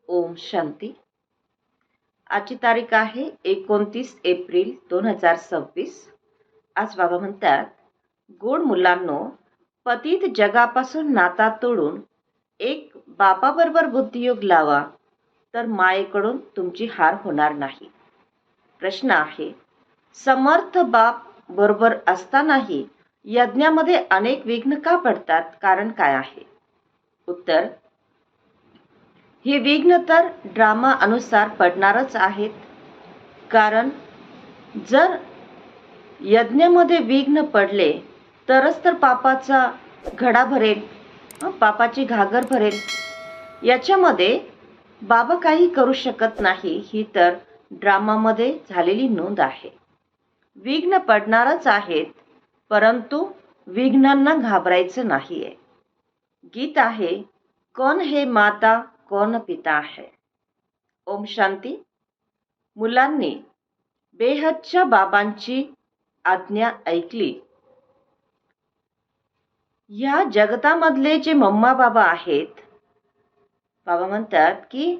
ओम शांती. आजची तारीख आहे 29 एप्रिल 2026. आज बाबा म्हणतात, गोड मुलांनो, पतित जगापासून नाता तोडून एक बापाबरोबर बुद्धियोग लावा, तर मायेकडून तुमची हार होणार नाही. प्रश्न आहे, समर्थ बाप बरोबर असतानाही यज्ञामध्ये अनेक विघ्न का पडतात? कारण काय आहे? उत्तर, हे विघ्न तर ड्रामा अनुसार पडणारच आहेत. कारण जर यज्ञामध्ये विघ्न पडले तरच तर पापाचा घडा भरेल, पापाची घागर भरेल. याच्यामध्ये बाबा काही करू शकत नाही, ही तर ड्रामामध्ये झालेली नोंद आहे. विघ्न पडणारच आहेत, परंतु विघ्नांना घाबरायचं नाहीये. गीत आहे, कौन है माता कौन पिता है. ओम शांती. मुलांनी बेहदच्या बाबांची आज्ञा ऐकली. या जगतामधले जे मम्मा बाबा आहेत, बाबा म्हणतात की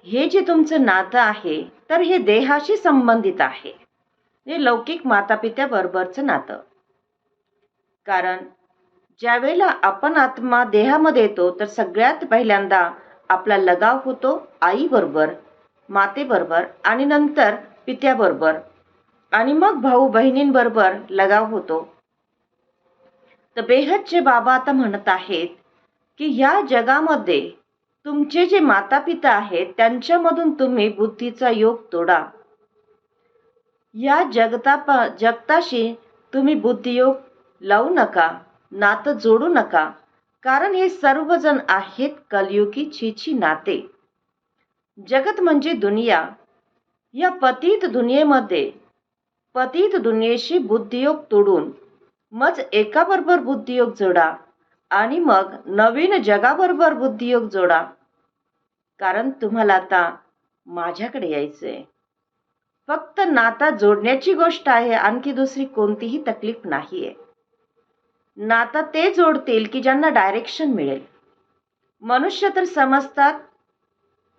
हे जे तुमचं नातं आहे तर हे देहाशी संबंधित आहे, हे लौकिक मातापित्या बरोबरचं नातं. कारण ज्या वेळेला आपण आत्मा देहामध्ये येतो तर सगळ्यात पहिल्यांदा आपला लगाव होतो आई बरोबर, मातेबरोबर, आणि नंतर पित्याबरोबर, आणि मग भाऊ बहिणींबरोबर लगाव होतो. तर बेहदचे बाबा आता म्हणत आहेत की या जगामध्ये तुमचे जे माता पिता आहेत त्यांच्यामधून तुम्ही बुद्धीचा योग तोडा. या जगताशी तुम्ही बुद्धियोग लावू नका, नातं जोडू नका. कारण हे सर्वजण आहेत कलियुगी छीछी नाते. जगत म्हणजे दुनिया. या पतित दुनियेमध्ये पतित दुनियेशी बुद्धियोग तोडून मग एकाबरोबर बुद्धियोग जोडा, आणि मग नवीन जगाबरोबर बुद्धियोग जोडा. कारण तुम्हाला आता माझ्याकडे यायचंय. फक्त नाता जोडण्याची गोष्ट आहे, आणखी दुसरी कोणतीही तकलीफ नाहीये. नाता ते जोडतील की ज्यांना डायरेक्शन मिळेल. मनुष्य तर समजतात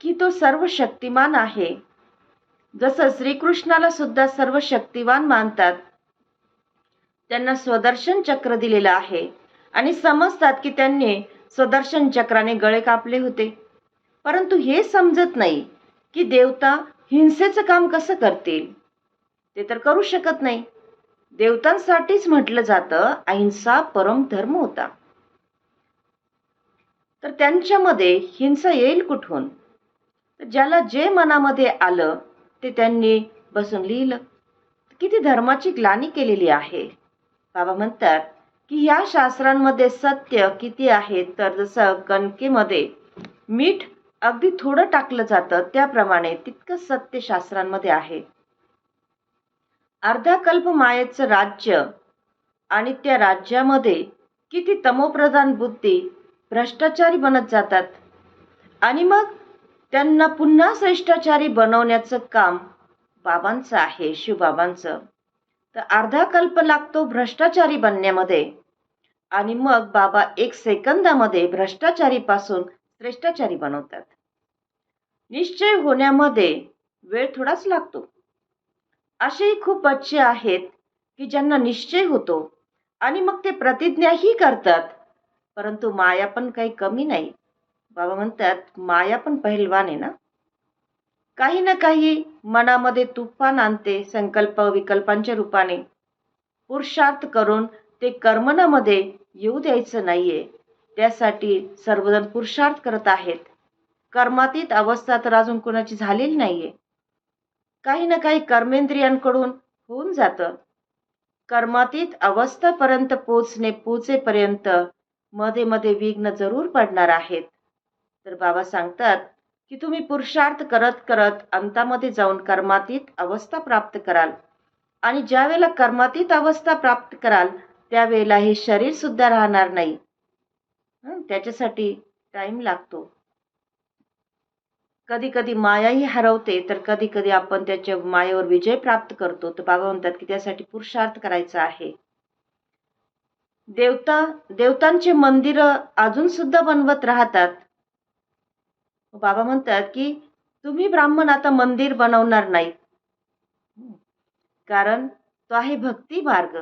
की तो सर्व शक्तिमान आहे. जसं श्रीकृष्णाला सुद्धा सर्व शक्तिवान मानतात. त्यांना स्वदर्शन चक्र दिलेलं आहे आणि समजतात की त्यांनी स्वदर्शन चक्राने गळे कापले होते. परंतु हे समजत नाही की देवता हिंसेचं काम कसं करतील. ते तर करू शकत नाही. देवतांसाठीच म्हटलं जातं अहिंसा परम धर्म होता. तर त्यांच्यामध्ये हिंसा येईल कुठून? ज्याला जे मनामध्ये आलं ते त्यांनी बसून लिहिलं. किती धर्माची ग्लानी केलेली आहे. बाबा म्हणतात की या शास्त्रांमध्ये सत्य किती आहे, तर जसं कणकेमध्ये मीठ अगदी थोडं टाकलं जातं त्याप्रमाणे तितकं सत्य शास्त्रांमध्ये आहे. अर्धा कल्प मायेचं राज्य, आणि त्या राज्यामध्ये किती तमोप्रधान बुद्धी भ्रष्टाचारी बनत जातात, आणि मग त्यांना पुन्हा श्रेष्ठाचारी बनवण्याचं काम बाबांचं आहे, शिवबाबांचं. तर अर्धा कल्प लागतो भ्रष्टाचारी बनण्यामध्ये, आणि मग बाबा 1 सेकंदामध्ये भ्रष्टाचारीपासून श्रेष्ठाचारी बनवतात. निश्चय होण्यामध्ये वेळ थोडाच लागतो. असेही खूप बच्चे आहेत की ज्यांना निश्चय होतो आणि मग ते प्रतिज्ञाही करतात, परंतु माया पण काही कमी नाही. बाबा म्हणतात माया पण पहिलवान आहे ना. काही ना काही मनामध्ये तुफान आणते संकल्प विकल्पांच्या रूपाने. पुरुषार्थ करून ते कर्मणामध्ये येऊ द्यायचं नाहीये. त्यासाठी सर्वजण पुरुषार्थ करत आहेत. कर्मातीत अवस्था तर अजून कोणाची झालेली नाहीये. काही ना काही कर्मेंद्रियांकडून होऊन जातं. कर्मातीत अवस्थापर्यंत पोचेपर्यंत मध्ये मध्ये विघ्न जरूर पडणार आहेत. तर बाबा सांगतात की तुम्ही पुरुषार्थ करत करत अंतामध्ये जाऊन कर्मातीत अवस्था प्राप्त कराल, आणि ज्या वेळेला कर्मातीत अवस्था प्राप्त कराल त्यावेळेला हे शरीर सुद्धा राहणार नाही. त्याच्यासाठी टाइम लागतो. कधी कधी मायाही हरवते, तर कधी कधी आपण त्याच्या मायेवर विजय प्राप्त करतो. तर बाबा म्हणतात की त्यासाठी पुरुषार्थ करायचा आहे. देवतांचे मंदिर अजून सुद्धा बनवत राहतात. बाबा म्हणतात की तुम्ही ब्राह्मण आता मंदिर बनवणार नाहीत, कारण तो आहे भक्ती मार्ग.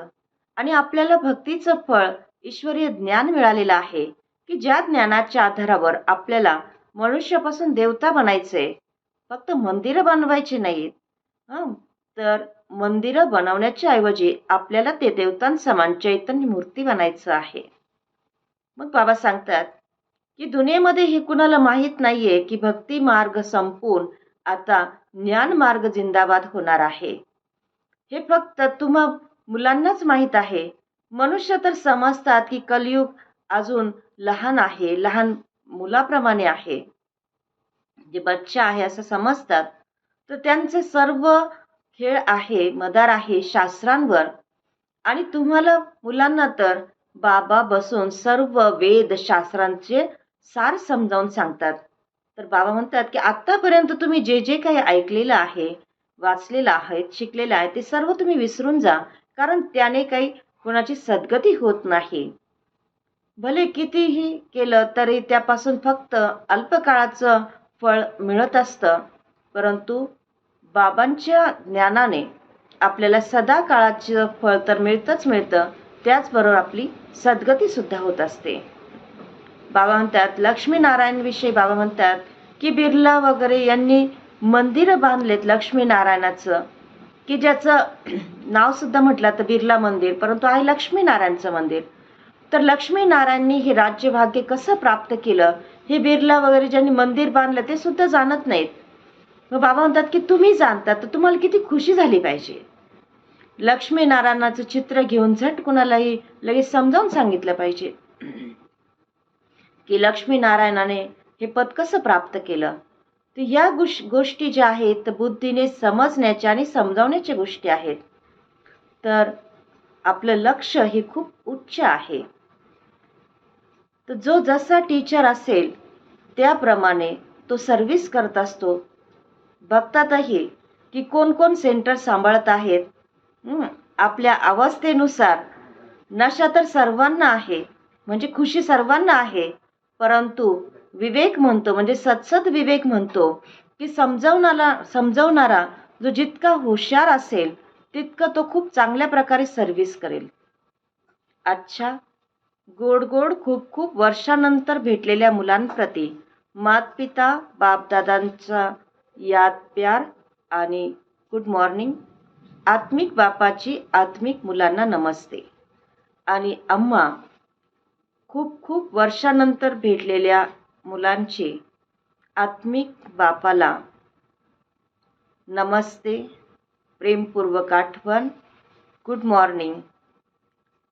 आणि आपल्याला भक्तीचं फळ ईश्वरीय ज्ञान मिळालेलं आहे, की ज्या ज्ञानाच्या आधारावर आपल्याला मनुष्यापासून देवता बनायचंय. फक्त मंदिरं बनवायची नाहीत. हं, तर मंदिरं बनवण्याच्या ऐवजी आपल्याला ते देवतांसमान चैतन्य मूर्ती बनायचं आहे. मग बाबा सांगतात की दुनियेमध्ये हे कुणाला माहीत नाहीये की भक्ती मार्ग संपून आता ज्ञान मार्ग जिंदाबाद होणार आहे. हे फक्त तुम्हा मुलांनाच माहीत आहे. मनुष्य तर समजतात की कलियुग अजून लहान आहे, लहान मुलाप्रमाणे आहे, जे बच्चा आहे असं समजतात. तर त्यांचे सर्व खेळ आहे, मदार आहे शास्त्रांवर. आणि तुम्हाला मुलांना तर बाबा बसून सर्व वेद शास्त्रांचे सार समजावून सांगतात. तर बाबा म्हणतात की आतापर्यंत तुम्ही जे जे काही ऐकलेलं आहे, वाचलेलं आहे, शिकलेलं आहे, ते सर्व तुम्ही विसरून जा, कारण त्याने काही कोणाची सद्गती होत नाही. भले कितीही केलं तरी त्यापासून फक्त अल्पकाळाचं फळ मिळत असतं, परंतु बाबांच्या ज्ञानाने आपल्याला सदा काळाचं फळ तर मिळतंच मिळतं, त्याचबरोबर आपली सद्गती सुद्धा होत असते. बाबा म्हणतात लक्ष्मीनारायणविषयी बाबा म्हणतात की बिर्ला वगैरे यांनी मंदिरं बांधलेत लक्ष्मीनारायणाचं, की ज्याचं नाव सुद्धा म्हटलं तर बिर्ला मंदिर, परंतु आहे लक्ष्मीनारायणचं मंदिर. तर लक्ष्मीनारायणनी हे राज्यभाग्य कसं प्राप्त केलं, हे बिर्ला वगैरे ज्यांनी मंदिर बांधलं ते सुद्धा जाणत नाहीत. मग बाबा म्हणतात की तुम्ही जाणता तर तुम्हाला किती खुशी झाली पाहिजे. लक्ष्मीनारायणाचं चित्र घेऊन झट कुणालाही लगेच समजावून सांगितलं पाहिजे की लक्ष्मीनारायणाने हे पद कसं प्राप्त केलं. तर या गोष्टी ज्या आहेत बुद्धीने समजण्याच्या आणि समजावण्याच्या गोष्टी आहेत. तर आपलं लक्ष हे खूप उच्च आहे. तर जो जसा टीचर असेल त्याप्रमाणे तो सर्व्हिस करत असतो. बघतातही की कोण कोण सेंटर सांभाळत आहेत. आपल्या अवस्थेनुसार नशा तर सर्वांना आहे, म्हणजे खुशी सर्वांना आहे, परंतु विवेक म्हणतो, म्हणजे सत्सद विवेक म्हणतो की समजवणारा जो जितका हुशार असेल तितका तो खूप चांगल्या प्रकारे सर्व्हिस करेल. अच्छा, गोड गोड खूप खूप वर्षानंतर भेटलेल्या मुलांप्रती मातपिता बापदादांचा याद प्यार आणि गुड मॉर्निंग. आत्मिक बापाची आत्मिक मुलांना नमस्ते. आणि अम्मा खूप खूप वर्षानंतर भेटलेल्या मुलांची आत्मिक बापाला नमस्ते, प्रेमपूर्वक आठवण, गुड मॉर्निंग.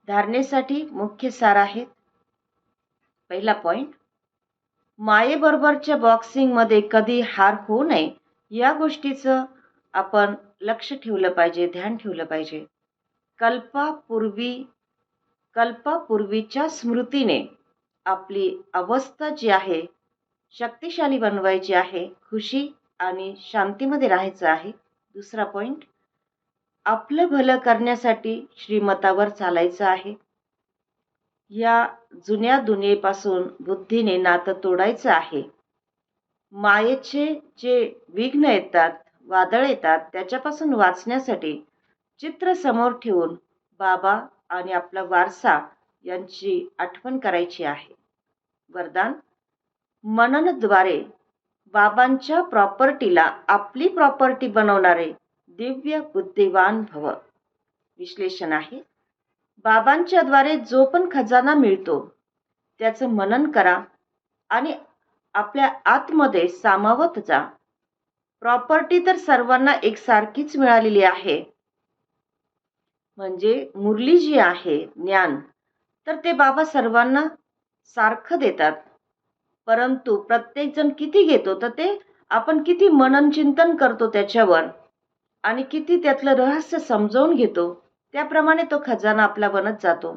धारणेसाठी मुख्य सार आहेत. पहिला पॉइंट, मायेबरोबरच्या बॉक्सिंगमध्ये कधी हार होऊ नये या गोष्टीचं आपण लक्ष ठेवलं पाहिजे, ध्यान ठेवलं पाहिजे. कल्पापूर्वीच्या स्मृतीने आपली अवस्था जी आहे शक्तिशाली बनवायची आहे, खुशी आणि शांतीमध्ये राहायचं आहे. दुसरा पॉइंट, आपलं भलं करण्यासाठी श्रीमतावर चालायचं आहे. या जुन्या दुनियेपासून बुद्धीने नातं तोडायचं आहे. मायेचे जे विघ्न येतात, वादळ येतात, त्याच्यापासून वाचण्यासाठी चित्र समोर ठेवून बाबा आणि आपला वारसा यांची आठवण करायची आहे. वरदान, मननद्वारे बाबांच्या प्रॉपर्टीला आपली प्रॉपर्टी बनवणारे दिव्य बुद्धिवान भव. विश्लेषण आहे, बाबांच्या द्वारे जो पण खजाना मिळतो त्याचं मनन करा आणि आपल्या आतमध्ये सामावत जा. प्रॉपर्टी तर सर्वांना एकसारखीच मिळालेली आहे, म्हणजे मुरली जी आहे ज्ञान, तर ते बाबा सर्वांना सारखं देतात. परंतु प्रत्येक जण किती घेतो तर ते आपण किती मनन चिंतन करतो त्याच्यावर आणि किती त्यातलं रहस्य समजावून घेतो, त्याप्रमाणे तो खजाना आपला बनत जातो.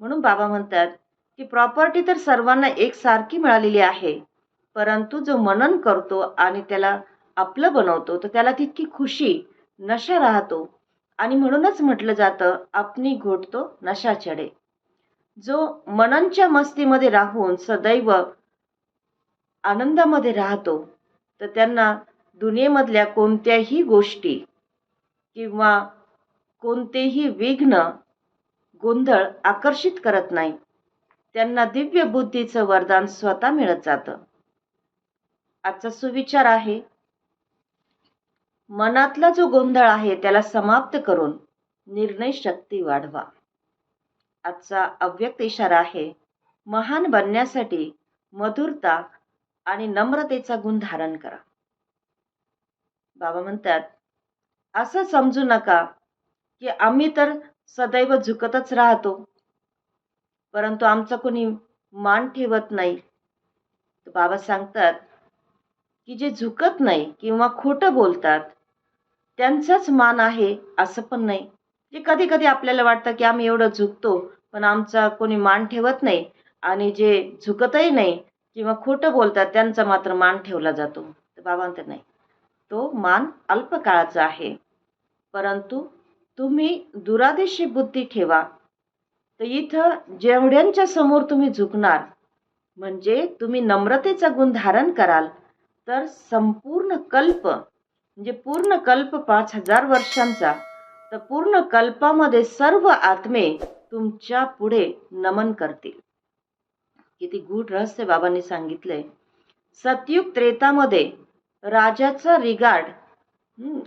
म्हणून बाबा म्हणतात की प्रॉपर्टी तर सर्वांना एकसारखी मिळालेली आहे, परंतु जो मनन करतो आणि त्याला आपलं बनवतो तर त्याला तितकी खुशी, नशा राहतो. आणि म्हणूनच म्हटलं जातं, अपनी घोटतो नशा चढे. जो मननच्या मस्तीमध्ये राहून सदैव आनंदामध्ये राहतो, तर त्यांना दुनियेमधल्या कोणत्याही गोष्टी किंवा कोणतेही विघ्न, गोंधळ आकर्षित करत नाही. त्यांना दिव्य बुद्धीचं वरदान स्वतः मिळत जातं. आजचा सुविचार आहे, मनातला जो गोंधळ आहे त्याला समाप्त करून निर्णय शक्ती वाढवा. आजचा अव्यक्त इशारा आहे, महान बनण्यासाठी मधुरता आणि नम्रतेचा गुण धारण करा. बाबा म्हणतात, असं समजू नका की आम्ही तर सदैव झुकतच राहतो, परंतु आमचा कोणी मान ठेवत नाही. तर बाबा सांगतात की जे झुकत नाही किंवा खोटं बोलतात त्यांचाच मान आहे असं पण नाही. जे कधी कधी आपल्याला वाटतं की आम्ही एवढं झुकतो पण आमचा कोणी मान ठेवत नाही, आणि जे झुकतही नाही किंवा खोटं बोलतात त्यांचा मात्र मान ठेवला जातो. तर बाबा म्हणतात नाही, तो मान अल्पकाळाचा आहे, परंतु तुम्ही दुरादेशी बुद्धी ठेवा. तर इथं जेवढ्यांच्या समोर तुम्ही झुकणार, म्हणजे तुम्ही नम्रतेचा गुण धारण कराल, तर संपूर्ण कल्प, म्हणजे पूर्ण कल्प 5000 वर्षांचा, तर पूर्ण कल्पामध्ये सर्व आत्मे तुमच्या पुढे नमन करतील. किती गूढ रहस्य बाबांनी सांगितलंय. सतयुग त्रेतामध्ये राजाचा रिगाड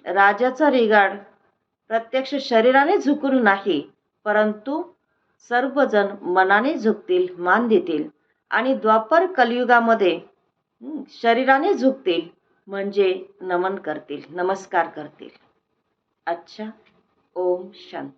राजाचा रिगाड प्रत्यक्ष शरीराने झुकून नाही, परंतु सर्वजण मनाने झुकतील, मान देतील. आणि द्वापर कलियुगामध्ये शरीराने झुकतील, म्हणजे नमन करतील, नमस्कार करतील. अच्छा. ओम शांती.